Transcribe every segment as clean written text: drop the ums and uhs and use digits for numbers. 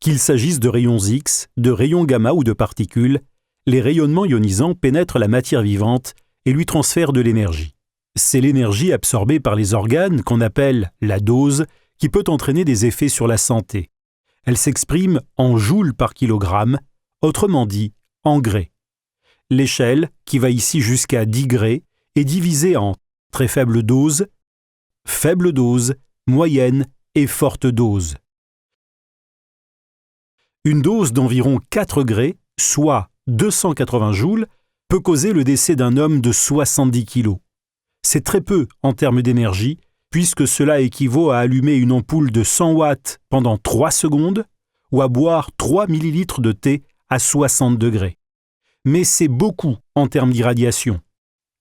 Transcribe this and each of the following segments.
Qu'il s'agisse de rayons X, de rayons gamma ou de particules, les rayonnements ionisants pénètrent la matière vivante et lui transfèrent de l'énergie. C'est l'énergie absorbée par les organes qu'on appelle la dose qui peut entraîner des effets sur la santé. Elle s'exprime en joules par kilogramme, autrement dit en grés. L'échelle, qui va ici jusqu'à 10 grés, est divisée en très faible dose, moyenne et forte dose. Une dose d'environ 4 grés, soit 280 joules, peut causer le décès d'un homme de 70 kg. C'est très peu en termes d'énergie, puisque cela équivaut à allumer une ampoule de 100 watts pendant 3 secondes ou à boire 3 millilitres de thé à 60 degrés. Mais c'est beaucoup en termes d'irradiation.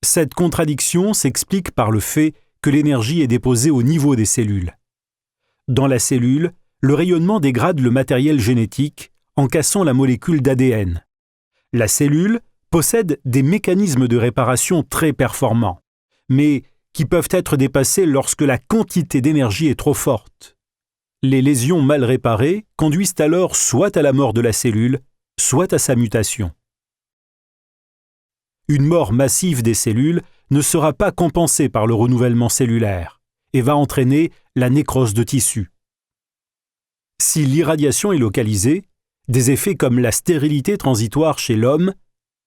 Cette contradiction s'explique par le fait que l'énergie est déposée au niveau des cellules. Dans la cellule, le rayonnement dégrade le matériel génétique en cassant la molécule d'ADN. La cellule possède des mécanismes de réparation très performants, mais qui peuvent être dépassés lorsque la quantité d'énergie est trop forte. Les lésions mal réparées conduisent alors soit à la mort de la cellule, soit à sa mutation. Une mort massive des cellules ne sera pas compensée par le renouvellement cellulaire et va entraîner la nécrose de tissus. Si l'irradiation est localisée, des effets comme la stérilité transitoire chez l'homme,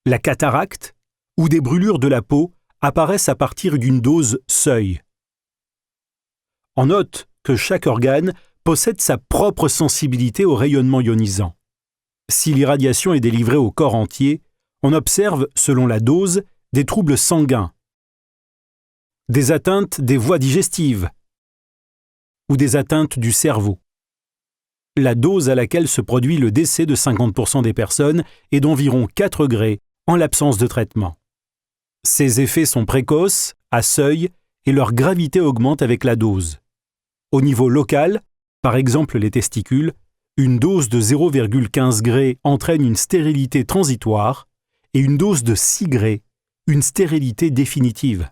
la cataracte ou des brûlures de la peau apparaissent à partir d'une dose seuil. On note que chaque organe possède sa propre sensibilité au rayonnement ionisant. Si l'irradiation est délivrée au corps entier, on observe, selon la dose, des troubles sanguins, des atteintes des voies digestives ou des atteintes du cerveau. La dose à laquelle se produit le décès de 50% des personnes est d'environ 4 grés en l'absence de traitement. Ces effets sont précoces, à seuil, et leur gravité augmente avec la dose. Au niveau local, par exemple les testicules, une dose de 0,15 grés entraîne une stérilité transitoire et une dose de 6 grés, une stérilité définitive.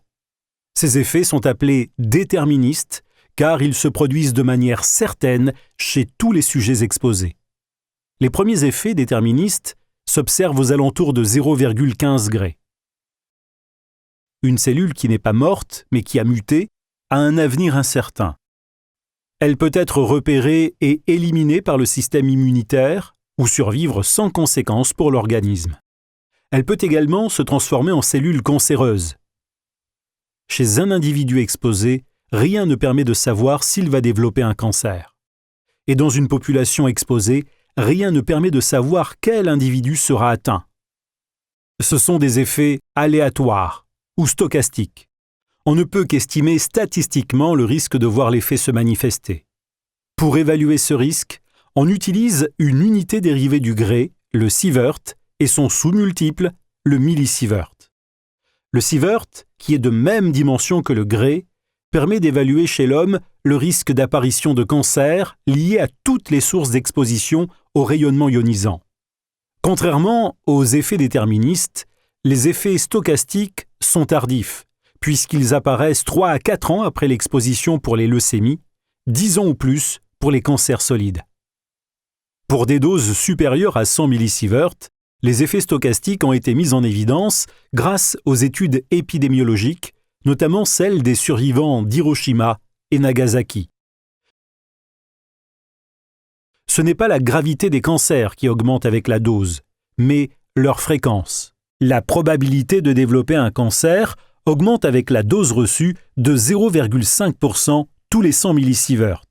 Ces effets sont appelés déterministes car ils se produisent de manière certaine chez tous les sujets exposés. Les premiers effets déterministes s'observent aux alentours de 0,15 grés. Une cellule qui n'est pas morte, mais qui a muté, a un avenir incertain. Elle peut être repérée et éliminée par le système immunitaire ou survivre sans conséquence pour l'organisme. Elle peut également se transformer en cellule cancéreuse. Chez un individu exposé, rien ne permet de savoir s'il va développer un cancer. Et dans une population exposée, rien ne permet de savoir quel individu sera atteint. Ce sont des effets aléatoires ou stochastiques. On ne peut qu'estimer statistiquement le risque de voir l'effet se manifester. Pour évaluer ce risque, on utilise une unité dérivée du gré, le sievert, et son sous-multiple, le millisievert. Le sievert, qui est de même dimension que le gré, permet d'évaluer chez l'homme le risque d'apparition de cancer lié à toutes les sources d'exposition au rayonnement ionisant. Contrairement aux effets déterministes, les effets stochastiques sont tardifs, puisqu'ils apparaissent 3 à 4 ans après l'exposition pour les leucémies, 10 ans ou plus pour les cancers solides. Pour des doses supérieures à 100 millisieverts, les effets stochastiques ont été mis en évidence grâce aux études épidémiologiques, notamment celles des survivants d'Hiroshima et Nagasaki. Ce n'est pas la gravité des cancers qui augmente avec la dose, mais leur fréquence. La probabilité de développer un cancer augmente avec la dose reçue de 0,5% tous les 100 millisieverts.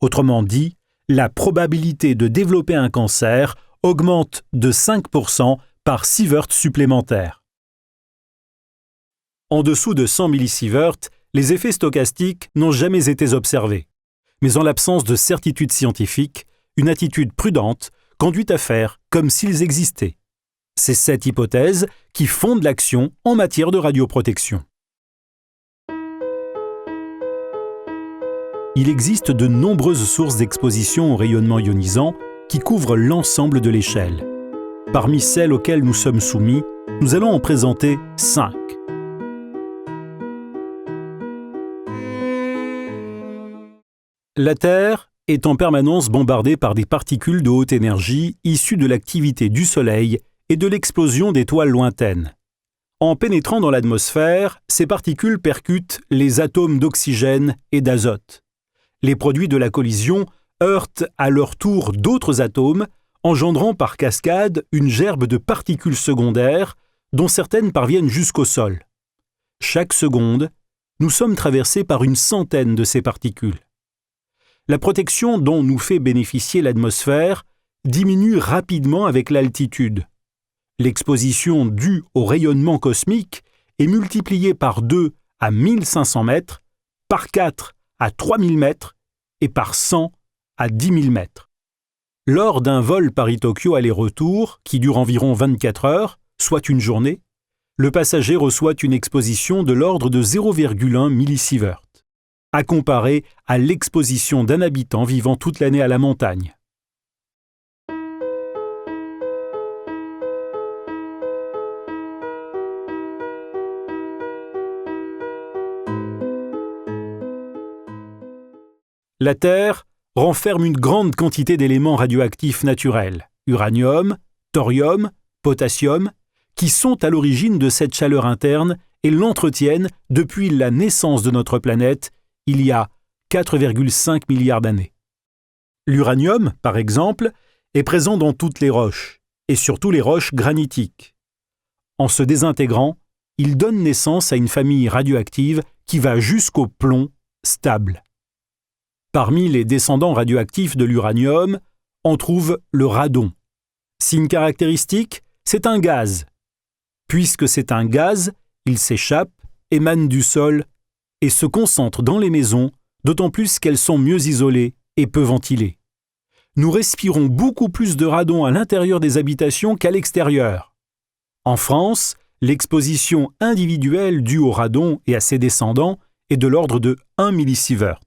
Autrement dit, la probabilité de développer un cancer augmente de 5% par sievert supplémentaire. En dessous de 100 millisieverts, les effets stochastiques n'ont jamais été observés. Mais en l'absence de certitude scientifique, une attitude prudente conduit à faire comme s'ils existaient. C'est cette hypothèse qui fonde l'action en matière de radioprotection. Il existe de nombreuses sources d'exposition au rayonnement ionisant qui couvrent l'ensemble de l'échelle. Parmi celles auxquelles nous sommes soumis, nous allons en présenter 5. La Terre est en permanence bombardée par des particules de haute énergie issues de l'activité du Soleil et de l'explosion d'étoiles lointaines. En pénétrant dans l'atmosphère, ces particules percutent les atomes d'oxygène et d'azote. Les produits de la collision heurtent à leur tour d'autres atomes, engendrant par cascade une gerbe de particules secondaires, dont certaines parviennent jusqu'au sol. Chaque seconde, nous sommes traversés par une centaine de ces particules. La protection dont nous fait bénéficier l'atmosphère diminue rapidement avec l'altitude. L'exposition due au rayonnement cosmique est multipliée par 2 à 1500 mètres, par 4 à 3000 mètres et par 100 à 10 000 mètres. Lors d'un vol Paris-Tokyo aller-retour, qui dure environ 24 heures, soit une journée, le passager reçoit une exposition de l'ordre de 0,1 millisievert, à comparer à l'exposition d'un habitant vivant toute l'année à la montagne. La Terre renferme une grande quantité d'éléments radioactifs naturels, uranium, thorium, potassium, qui sont à l'origine de cette chaleur interne et l'entretiennent depuis la naissance de notre planète, il y a 4,5 milliards d'années. L'uranium, par exemple, est présent dans toutes les roches, et surtout les roches granitiques. En se désintégrant, il donne naissance à une famille radioactive qui va jusqu'au plomb stable. Parmi les descendants radioactifs de l'uranium, on trouve le radon. Signe caractéristique, c'est un gaz. Puisque c'est un gaz, il s'échappe, émane du sol et se concentre dans les maisons, d'autant plus qu'elles sont mieux isolées et peu ventilées. Nous respirons beaucoup plus de radon à l'intérieur des habitations qu'à l'extérieur. En France, l'exposition individuelle due au radon et à ses descendants est de l'ordre de 1 millisievert.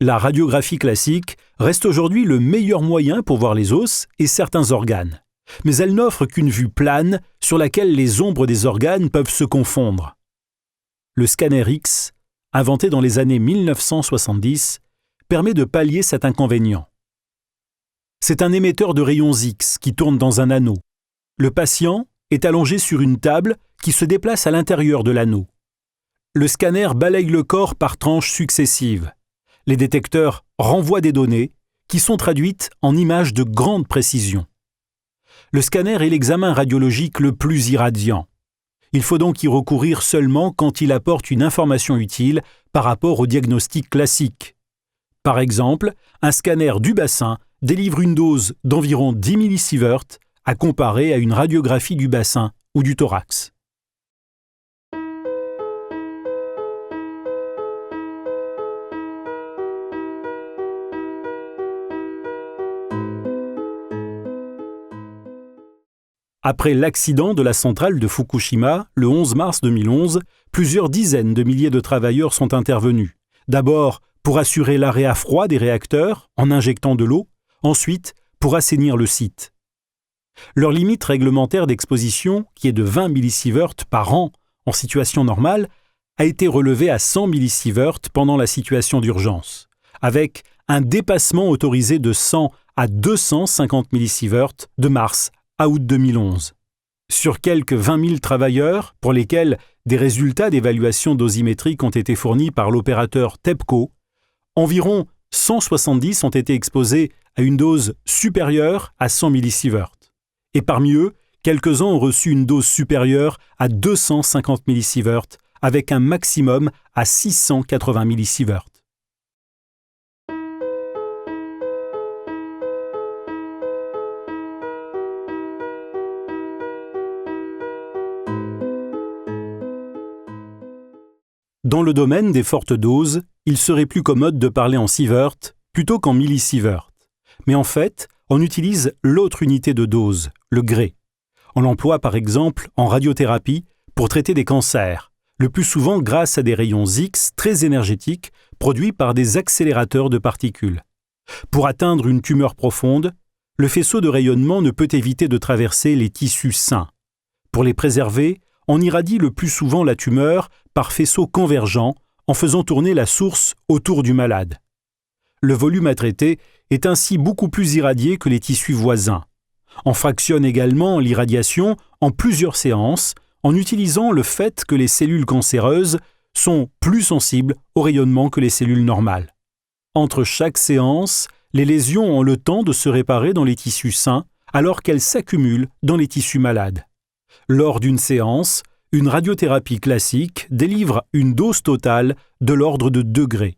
La radiographie classique reste aujourd'hui le meilleur moyen pour voir les os et certains organes, mais elle n'offre qu'une vue plane sur laquelle les ombres des organes peuvent se confondre. Le scanner X, inventé dans les années 1970, permet de pallier cet inconvénient. C'est un émetteur de rayons X qui tourne dans un anneau. Le patient est allongé sur une table qui se déplace à l'intérieur de l'anneau. Le scanner balaye le corps par tranches successives. Les détecteurs renvoient des données qui sont traduites en images de grande précision. Le scanner est l'examen radiologique le plus irradiant. Il faut donc y recourir seulement quand il apporte une information utile par rapport au diagnostic classique. Par exemple, un scanner du bassin délivre une dose d'environ 10 millisievert à comparer à une radiographie du bassin ou du thorax. Après l'accident de la centrale de Fukushima, le 11 mars 2011, plusieurs dizaines de milliers de travailleurs sont intervenus. D'abord, pour assurer l'arrêt à froid des réacteurs en injectant de l'eau, ensuite pour assainir le site. Leur limite réglementaire d'exposition, qui est de 20 millisievert par an en situation normale, a été relevée à 100 millisievert pendant la situation d'urgence, avec un dépassement autorisé de 100 à 250 millisievert de mars à août 2011. Sur quelques 20 000 travailleurs, pour lesquels des résultats d'évaluation dosimétrique ont été fournis par l'opérateur TEPCO, environ 170 ont été exposés à une dose supérieure à 100 millisievert. Et parmi eux, quelques-uns ont reçu une dose supérieure à 250 millisievert, avec un maximum à 680 millisievert. Dans le domaine des fortes doses, il serait plus commode de parler en sievert plutôt qu'en millisievert. Mais en fait, on utilise l'autre unité de dose, le Gray. On l'emploie par exemple en radiothérapie pour traiter des cancers, le plus souvent grâce à des rayons X très énergétiques produits par des accélérateurs de particules. Pour atteindre une tumeur profonde, le faisceau de rayonnement ne peut éviter de traverser les tissus sains. Pour les préserver, on irradie le plus souvent la tumeur par faisceaux convergents en faisant tourner la source autour du malade. Le volume à traiter est ainsi beaucoup plus irradié que les tissus voisins. On fractionne également l'irradiation en plusieurs séances en utilisant le fait que les cellules cancéreuses sont plus sensibles au rayonnement que les cellules normales. Entre chaque séance, les lésions ont le temps de se réparer dans les tissus sains alors qu'elles s'accumulent dans les tissus malades. Lors d'une séance, une radiothérapie classique délivre une dose totale de l'ordre de degrés.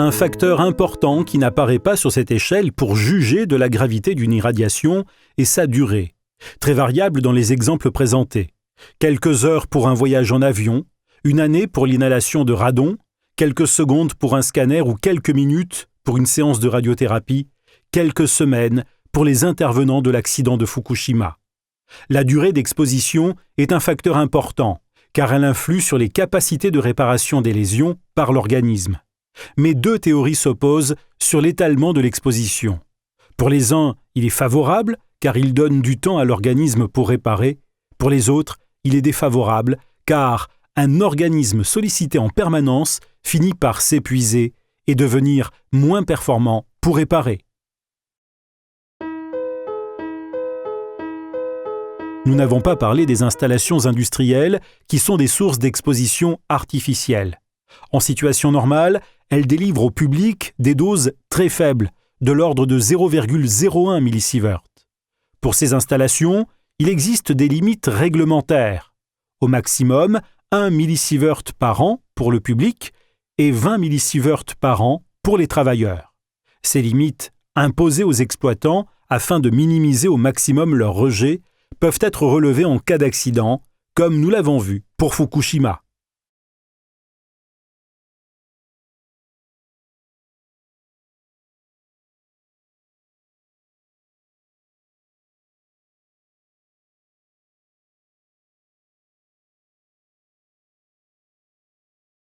Un facteur important qui n'apparaît pas sur cette échelle pour juger de la gravité d'une irradiation est sa durée, très variable dans les exemples présentés. Quelques heures pour un voyage en avion, une année pour l'inhalation de radon, quelques secondes pour un scanner ou quelques minutes pour une séance de radiothérapie, quelques semaines pour les intervenants de l'accident de Fukushima. La durée d'exposition est un facteur important, car elle influe sur les capacités de réparation des lésions par l'organisme. Mais deux théories s'opposent sur l'étalement de l'exposition. Pour les uns, il est favorable, car il donne du temps à l'organisme pour réparer. Pour les autres, il est défavorable, car un organisme sollicité en permanence finit par s'épuiser et devenir moins performant pour réparer. Nous n'avons pas parlé des installations industrielles qui sont des sources d'exposition artificielle. En situation normale, elles délivrent au public des doses très faibles, de l'ordre de 0,01 millisievert. Pour ces installations, il existe des limites réglementaires. Au maximum, 1 millisievert par an pour le public et 20 millisievert par an pour les travailleurs. Ces limites, imposées aux exploitants afin de minimiser au maximum leur rejet, peuvent être relevées en cas d'accident, comme nous l'avons vu pour Fukushima.